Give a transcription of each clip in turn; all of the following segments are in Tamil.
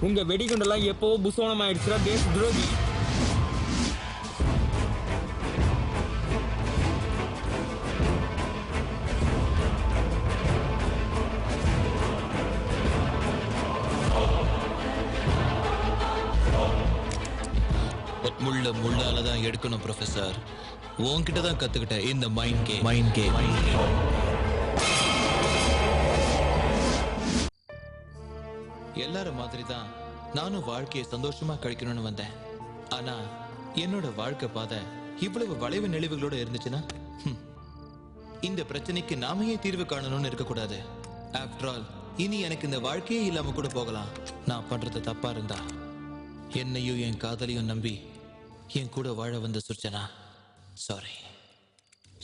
உங்க வெடிகுண்டெல்லாம் எப்பவோ புசோனம் ஆயிடுச்சுடா தேச துரோகி. முள்ளால தான் எடுக்கணும் ப்ரொஃபசர். உன்கிட்ட தான் கத்துக்கிட்டேன் இந்த மைண்ட் கேம். எல்லாரும் மாதிரி தான் நானும் வாழ்க்கையை சந்தோஷமா கழிக்கணும்னு வந்தேன். ஆனா என்னோட வாழ்க்கை பாதை இவ்வளவு வளைவு நெளிவுகளோட இருந்துச்சுன்னா இந்த பிரச்சனைக்கு நாமையே தீர்வு காணணும்னு இருக்கக்கூடாது. ஆஃப்டர் ஆல் இனி எனக்கு இந்த வாழ்க்கையே இல்லாம கூட போகலாம். நான் பண்றது தப்பா இருந்தா என்னையும் என் காதலையும் நம்பி என் கூட வாழ வந்த சுர்ச்சனா, சாரி.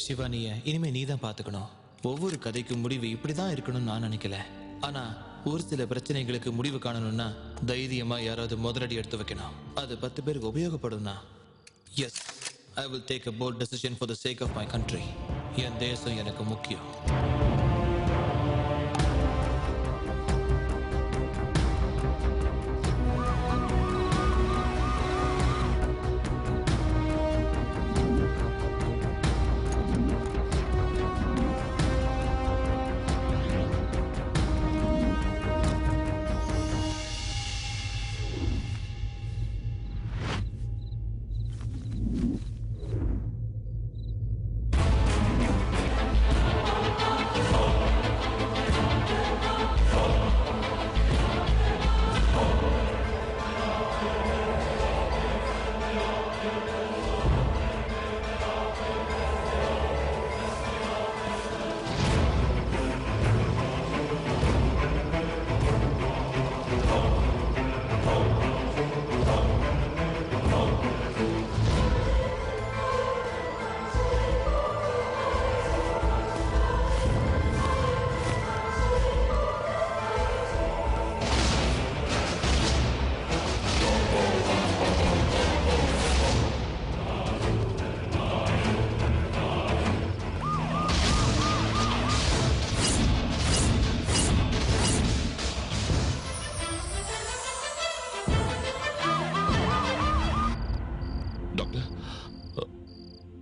சிவானிய இனிமே நீ தான் பாத்துக்கணும். ஒவ்வொரு கதைக்கும் முடிவு இப்படிதான் இருக்கணும்னு நான் நினைக்கல. ஆனா ஒரு சில பிரச்சனைகளுக்கு முடிவு காணணும்னா தைரியமா யாராவது முதலடி எடுத்து வைக்கணும். அது 10 பேருக்கு உபயோகப்படும்னா yes, I will take a bold decision for the sake of my country. என் தேசம் எனக்கு முக்கியம்.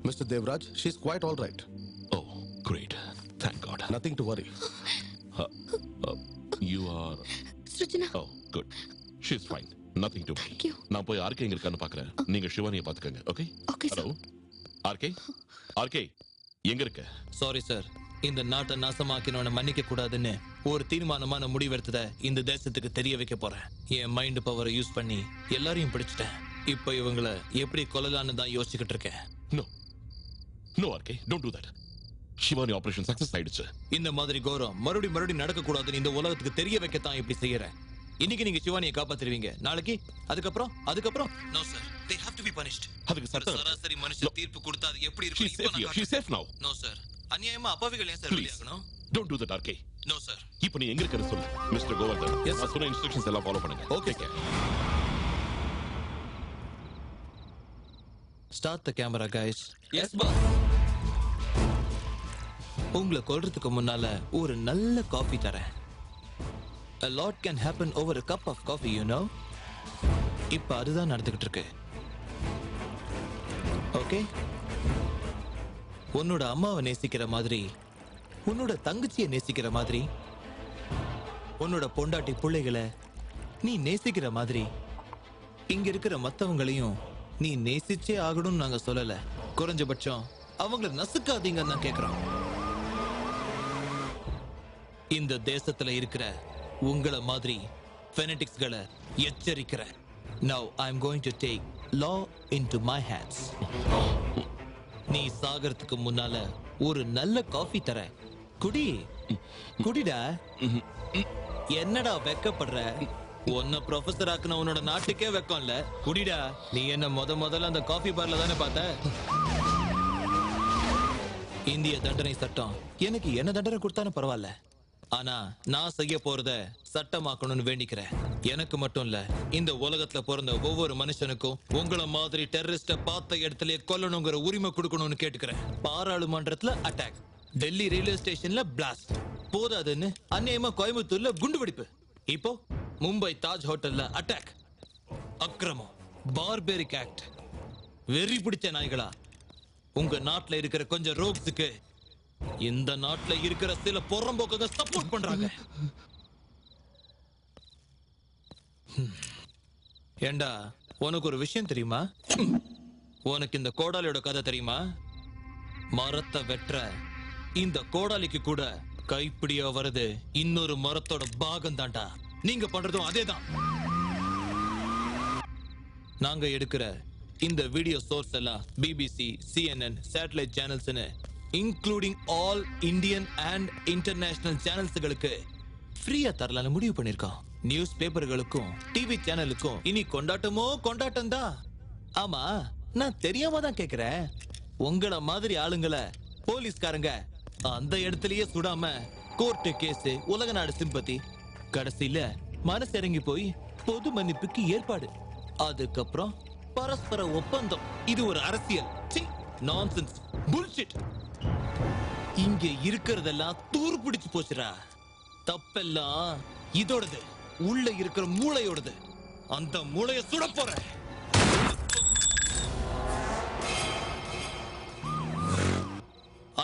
Mr. Devraj, she's quite all right. Oh, great. Thank God. Nothing to worry. You are... Srijana. Oh, good. She's fine. Nothing to worry. Thank you. நான் போய் ஆர்கே எங்க இருக்கான்னு பார்க்கறேன். நீங்க சிவானியை பாத்துக்கங்க, okay? Okay, sir. Hello RK எங்க இருக்க? சாரி சார், இந்த நாட்டை நாசமாக்கினவனை மன்னிக்க கூடாதுன்னு ஒரு தீர்மானமான முடிவெடுத்தத இந்த தேசத்துக்கு தெரிய வைக்க போறேன். என் மைண்ட் பவரை யூஸ் பண்ணி எல்லாரையும் பிடிச்சிட்டேன். இப்ப இவங்களை எப்படி கொல்லலான்னு தான் யோசிச்சுக்கிட்டு இருக்கேன். No, RK, don't do that. Shivani operation success ஆயிடுச்சு. இந்த மாதிரி கோரம் மறுபடியும் நடக்க கூடாதுன்னு இந்த உலகத்துக்கு தெரிய வைக்கத்தான் இப்படி செய்யறேன். இன்னைக்கு நீங்க சிவானியை காப்பாத்துருவீங்க, நாளைக்கு அதுக்கப்புறம் no sir, they have to be punished. அதுக்கு சராசரி மனுஷன் தீர்ப்பு கொடுத்தா அது எப்படி இருக்கும்? She's safe now. No sir, அநியாயமா அப்பாவிகள் ஏன் சார் வெளியாகணும்? Don't do that, RK. No sir. இப்போ நீ எங்க இருக்கன்னு சொல்லு. மிஸ்டர் கோவர்தன், நான் சொன்ன இன்ஸ்ட்ரக்ஷன்ஸ் எல்லாம் ஃபாலோ பண்ணுங்க. Okay sir. Start the camera, guys. Yes, boss. உங்களை கொல்றதுக்கு முன்னால ஒரு நல்ல காஃபி தரேன். A lot can happen over a cup of coffee, you know. இப்ப அதுதான் நடந்துகிட்டு இருக்கு. ஓகே, உன்னோட அம்மாவை நேசிக்கிற மாதிரி, உன்னோட தங்கச்சியை நேசிக்கிற மாதிரி, உன்னோட பொண்டாட்டி பிள்ளைகளை நீ நேசிக்கிற மாதிரி இங்க இருக்கிற மத்தவங்களையும் நீ நேசிச்சே ஆகணும்னு நாங்க சொல்லல. குறைஞ்சபட்சம் அவங்களை நசுக்காதீங்கன்னு தான் கேக்குறோம். இந்த தேசத்துல இருக்கிற உங்களை மாதிரி ஃபெனடிக்ஸ்களை எச்சரிக்கிறேன். Now I'm going to take law into my hands. நீ சாகறதுக்கு முன்னால ஒரு நல்ல காஃபி தர. குடிடா. என்னடா வெக்கப்படுற? உன்ன ப்ரொஃபசர் ஆக்குன உன்னோட நாட்டுக்கே வெக்கம் இல்ல. குடிடா. நீ என்ன முதல்ல அந்த காஃபி பார்ல தானே பார்த்த? இந்திய தண்டனை சட்டம் எனக்கு என்ன தண்டனை கொடுத்தாலும் பரவாயில்ல. ஆனா நான் செய்ய போறத சட்டமாக்கணும்னு வேண்டிக்கிறேன். எனக்கு மட்டும் இல்ல, இந்த உலகத்துல பிறந்த ஒவ்வொரு மனுஷனுக்கும் உங்களை மாதிரி டெரரிஸ்ட பார்த்த இடத்துல கொல்லணுங்கிற உரிமை கொடுக்கணும்னு கேட்டுக்கிறேன். பாராளுமன்றத்துல அட்டாக், டெல்லி ரயில்வே ஸ்டேஷன்ல பிளாஸ்ட், போதாதுன்னு அநியாயமா கோயம்புத்தூர்ல குண்டு வெடிப்பு, இப்போ மும்பை தாஜ் ஹோட்டல்ல அட்டாக், அக்கிரமம், பார்பேரிக் ஆக்ட். வெறி பிடிச்ச நாய்களா, உங்க நாட்டுல இருக்கிற கொஞ்சம் ரோக்ஸுக்கு இந்த நாட்டுல இருக்கிற சில பொறம்போக்க சப்போர்ட் பண்றாங்க. ஏண்டா, உனக்கு ஒரு விஷயம் தெரியுமா? உனக்கு இந்த கோடாலியோட கதை தெரியுமா? மரத்தை வெற்ற இந்த கோடாலிக்கு கூட கைப்பிடியா வருது இன்னொரு மரத்தோட பாகம் தாண்டா. நீங்க பண்றதும் அதேதான். நாங்க எடுக்கிற இந்த வீடியோ சோர்ஸ் எல்லாம் பிபிசி, CNN, சேட்டலைட் சேனல்ஸ்னு including all Indian and international சேனல்ஸ்களுக்கு ஃப்ரீயா தரலான்னு முடிவு பண்ணிருக்கோம். நியூஸ் பேப்பர்களுக்கும் டிவி சேனலுக்கும் இனி கொண்டாட்டமோ கொண்டாட்டம் தான். ஆமா, நான் தெரியாம தான் கேக்குறேன். உங்கள மாதிரி ஆளுங்களை போலீஸ்காரங்க அந்த இடத்துலயே சுடாம கோர்ட்டு கேஸ், உலக நாடு சிம்பத்தி, கடைசியில மனசு இறங்கி போய் பொது மன்னிப்புக்கு ஏற்பாடு, அதுக்கப்புறம் பரஸ்பர ஒப்பந்தம். இது ஒரு அரசியல். Nonsense, bullshit. இங்க இருக்கிறதெல்லாம் தூர் பிடிச்சு போச்சுடா. தப்பெல்லாம் இதோடது, உள்ள இருக்கிற மூளையோடது. அந்த மூளைய சுட போற.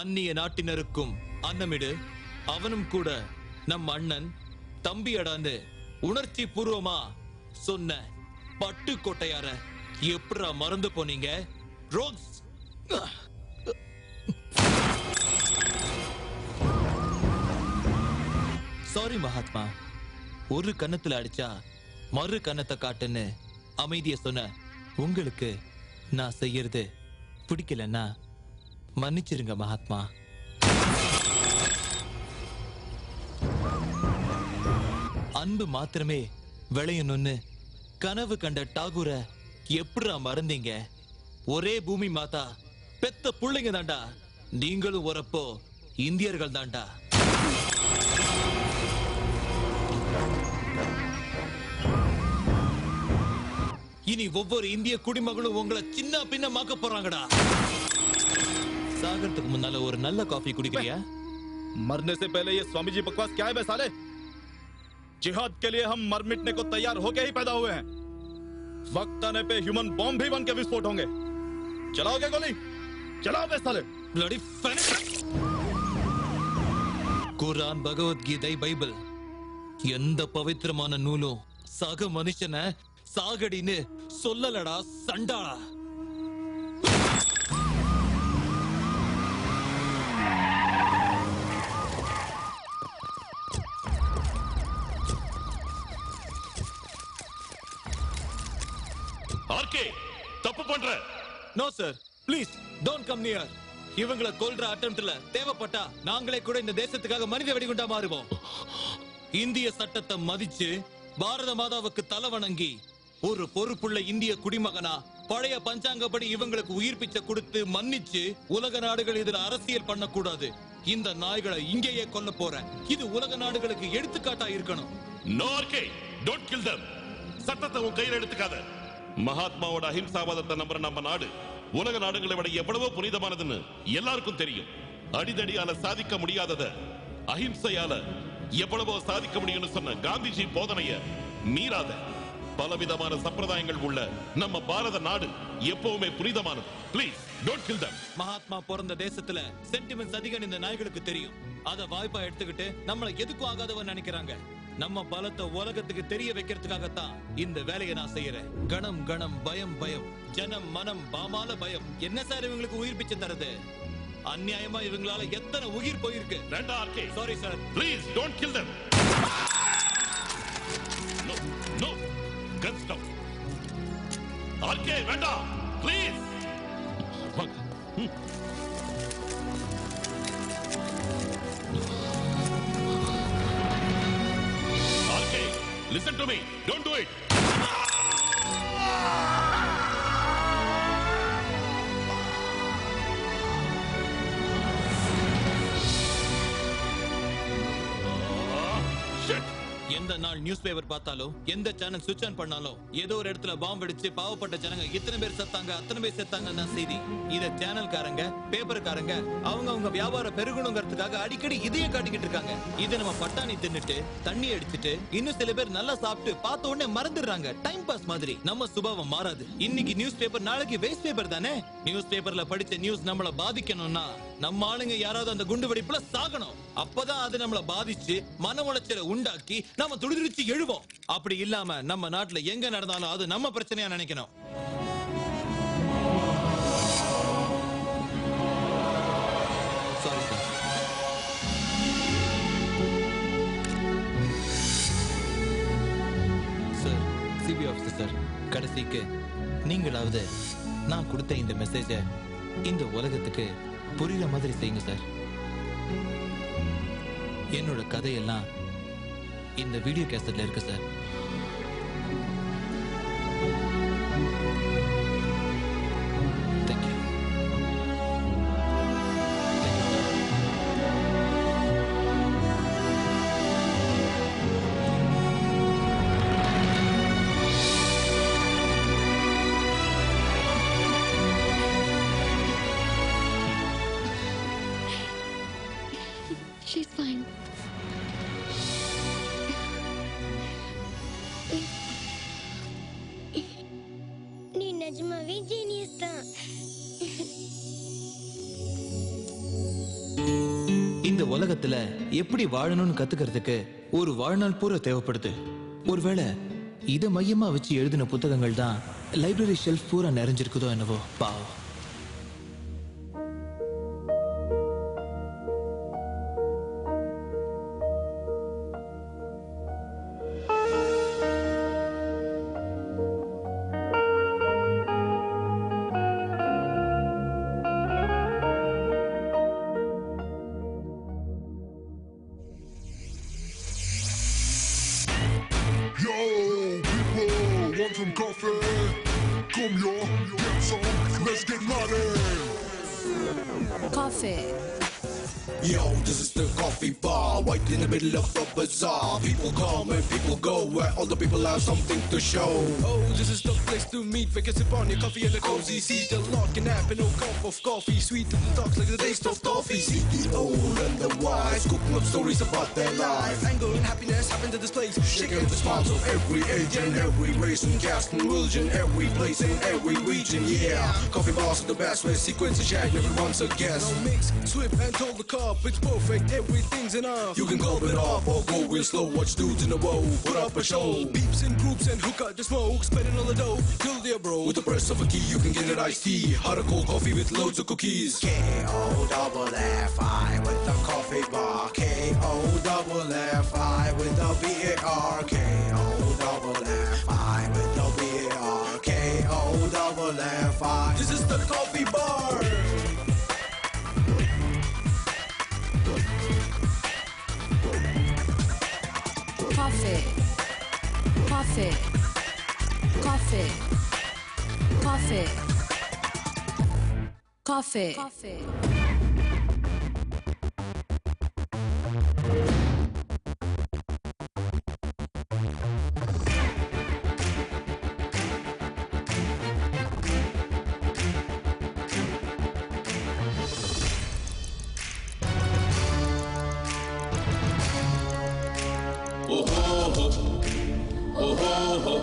அந்நிய நாட்டினருக்கும் அன்னமிடு, அவனும் கூட நம் அண்ணன் தம்பியடான்னு உணர்ச்சி பூர்வமா சொன்ன பட்டுக்கோட்டையார எப்படா மறந்து போனீங்க? ரோக்ஸ். சாரி மகாத்மா, ஒரு கன்னத்துல அடிச்சா மறு கன்னத்தை காட்டுன்னு அமைதிய சொன்ன உங்களுக்கு நான் செய்யறது பிடிக்கலன்னா மன்னிச்சிருங்க மகாத்மா. அன்பு மாத்திரமே விளையணும்னு கனவு கண்ட டாகூர எப்படா மறந்தீங்க? ஒரே பூமி மாதா பெத்த புள்ளைங்க தாண்டா. நீங்களும் வரப்போ இந்தியர்கள் தாண்டா. இனி ஒவ்வொரு இந்திய குடிமகளும் உங்களை சின்ன பின்னமாக்க போறாங்கடா. சாகறதுக்கு முன்னால ஒரு நல்ல காஃபி குடிக்கிறியா? मरने से पहले ये स्वामी जी बकवास क्या है बे साले? जिहाद के लिए हम मर मिटने को तैयार होके ही पैदा हुए हैं. वक्त आने पे ह्यूमन बॉम्ब भी बन के विस्फोट होंगे. चलाओगे गोली? चलाओ बे साले. Bloody fanatic. குர்ஆன், பகவத்கீதை, பைபிள் எந்த பவித்திரமான நூலும் சக மனுஷனை சாகடின்னு சொல்லலடா சண்டாளா. ஆர்கே, தப்பு பண்ற. No sir, please don't come near. இவங்களை கொல்ற அட்டெம்ப்ட்ல தேவைப்பட்டா நாங்களே கூட இந்த தேசத்துக்காக மனித வெடிகுண்டா மாறுவோம். இந்திய சட்டத்தை மதிச்சு பாரத மாதாவுக்கு தலை வணங்கி ஒரு பொறுப்புள்ள இந்திய குடிமகனா பழைய பஞ்சாங்கப்படி இவங்களுக்கு உயிர் பிச்சை கொடுத்து மன்னிச்சு உலக நாடுகள் இதுல அரசியல் பண்ணக்கூடாது. இந்த நாய்களை இங்கேயே கொல்ல போறேன். இது உலக நாடுகளுக்கு எடுத்துக்காட்டா இருக்கணும். No RK, don't kill them. சட்டத்தை உன் கையில எடுத்துக்காத. மகாத்மாவோட அஹிம்சாவாதத்தை நம்புற நம்ம நாடு உலக நாடுகளை விட எவ்வளவோ புனிதமானதுன்னு எல்லாருக்கும் தெரியும். அடிதடியால சாதிக்க முடியாதத அஹிம்சையால எவ்வளவோ சாதிக்க முடியும்னு சொன்ன காந்திஜி போதனைய மீறாத பலவிதமான சம்பிரதாயங்கள் உள்ள நம்ம பாரத நாடு எப்பவுமே புனிதமானது. Please don't kill them. Mahatma பிறந்த தேசத்துல சென்டிமெண்ட்ஸ் அதிகம் இந்த நாய்களுக்கு தெரியும். அத வாய்ப்பா எடுத்துக்கிட்டு நம்மள எதுக்கும் ஆகாதவன் நினைக்கிறாங்க. நம்ம பலத்தை உலகத்துக்கு தெரிய வைக்கிறதுக்காகத்தான் இந்த வேலையை நான் செய்யறேன். கணம் கணம் பயம் பயம், ஜனம் மனம் பாமால பயம். என்ன சார் இவங்களுக்கு உயிர் பிச்சை தரது? அநியாயமா இவங்களால எத்தனை உயிர் போயிருக்கு. வேண்டாம் RK. Sorry sir. Please don't kill them. No no, gun stop. RK வேண்டாம், please. RK, listen to me. Don't do it. எந்த நாள் நியூஸ் பேப்பர் பார்த்தாலும் எந்த சேனல் சுவிட்ச் ஆன் பண்ணாலும் ஏதோ ஒரு இடத்துல பாம்பு அடிச்சு பாவப்பட்ட ஜனங்க இத்தனை பேர் செத்தாங்க அத்தனை பேர் செத்தாங்கன்னு தான் செய்தி. இத சேனல்காரங்க பேப்பர்காரங்க அவங்க வியாபாரம் பெருகணுங்கிறதுக்காக அடிக்கடி இதையே காட்டிக்கிட்டு இருக்காங்க. இதை நம்ம பட்டாணி தின்னுட்டு தண்ணி அடிச்சுட்டு இன்னும் சில பேர் நல்லா சாப்பிட்டு பார்த்த உடனே மறந்துடுறாங்க. டைம் பாஸ் மாதிரி. நம்ம சுபாவம் மாறாது. இன்னைக்கு நியூஸ் பேப்பர் நாளைக்கு வேஸ்ட் பேப்பர் தானே. நியூஸ் பேப்பர்ல படிச்ச நியூஸ் நம்மள பாதிக்கணும்னா நம்ம ஆளுங்க யாராவது அந்த குண்டு வெடிப்புல சாகணும். அப்பதான் அது நம்மள பாதிச்சு மன உளைச்சலை உண்டாக்கி நம்ம துடிதுடிச்சு எழுவோம். அப்படி இல்லாம நம்ம நாட்டுல எங்க நடந்தாலும் அது நம்ம பிரச்சனையா நினைக்கணும். Sorry sir. Sir, CB officer sir, கடைசிக்கு நீங்களாவது நான் கொடுத்த இந்த மெசேஜ இந்த உலகத்துக்கு புரியுற மாதிரி செய்யுங்க சார். என்னோட கதையெல்லாம் இந்த வீடியோ கேசட்ல இருக்கு சார். தேங்க்யூ. She's fine. நீ நிஜமாவே ஜீனியஸ் தான். இந்த உலகத்துல எப்படி வாழணும்னு கத்துக்கிறதுக்கு ஒரு வாழ்நாள் பூரா தேவைப்படுது. ஒருவேளை இதை மையமா வச்சு எழுதின புத்தகங்கள் தான் லைப்ரரி ஷெல்ஃப் பூரா நிறைஞ்சிருக்குதோ என்னவோ. பாவம். Yo, people want some coffee? Come yo, get some, let's get naughty. Coffee. Yo, this is the coffee bar, right in the middle of a bazaar. People come and people go, where all the people have something to show. Oh, this is the place to meet. Make a sip on your coffee in a cozy seat. A lot can happen, no cup of coffee. Sweet little talks like the taste of toffee. See the old and the wise, cooking up stories about their life. Anger and happiness happen to this place. Shaking the smiles of every age and every race and caste and religion, every place and every region, yeah. Coffee bars are the best way, sequence and chat, everyone's a guest. No mix, swift and hold the cup. It's perfect, everything's enough. You can gulp it off or go real slow, watch dudes in a row, put up a show. Beeps and groups and hook out the smoke. Spending all the dough, till they're broke. With the press of a key, you can get it iced tea. Hot or cold coffee with loads of cookies. K-O-double-F-I with the coffee bar. K-O-double-F-I with the B-A-R. K-O-double-F-I with the B-A-R. K-O-double-F-I. This is the coffee bar. Coffee. Coffee. Coffee. Coffee. Coffee. Coffee. Oh ho ho, oh ho ho.